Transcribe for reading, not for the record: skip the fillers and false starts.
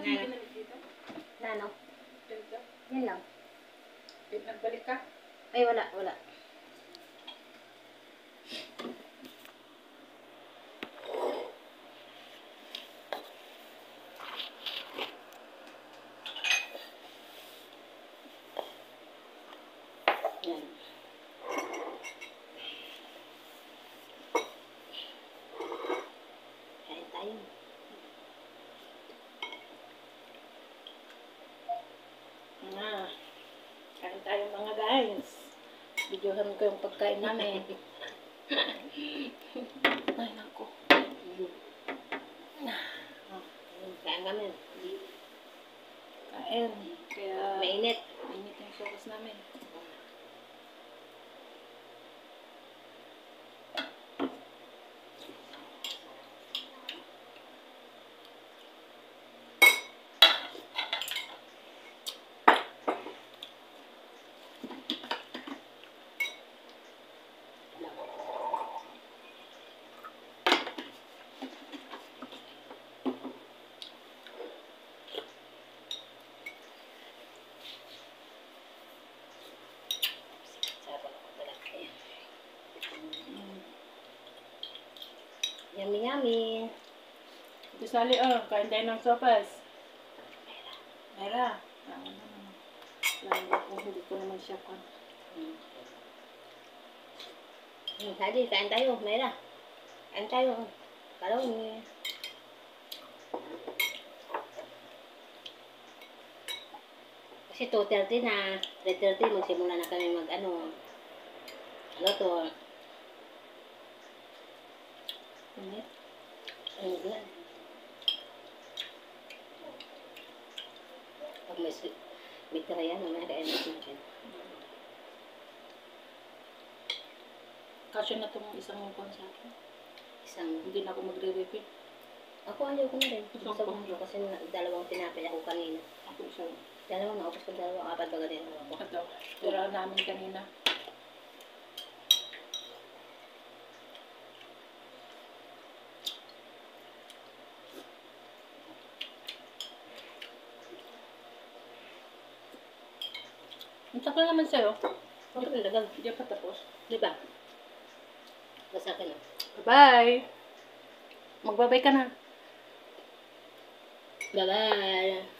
Ano pinalit dito? Na ano? Dito? Yan lang. Nagbalik ka? Ay, wala. Yan. Kain tayo. Kain tayo mga guys. Videohan ko yung pagkain namin. Ay, naku. Kain kami. Kain. Kaya Mainit. mainit yung sauce namin. Yummy, yummy. Ito sali, kain tayo ng sopas. Mera. Lalo kung hindi ko naman siya kan. Sali, kain tayo. Mayra. Kain tayo. Kalawin. Kasi 2:30 na. 3:30 magsimula na kami ano to. Init. Ano yan? Pag may tira yan, mamaya kain natin. Kasya na itong isang kon sa akin. Isang, Hindi na ako magre-repeat. ako ayaw ko na rin. Isang Gusto ko pangyo. kasi dalawang tinapay ako kanina. Ako isa. Dalawang naubos ko, dalawang apat ba ganyan ako. Ito. Tira namin kanina. Ang takal naman sa'yo. Okay, lagal. Hindi pa tapos. Di ba? Basta akin na. Bye! Magbabay ka na. Bye-bye!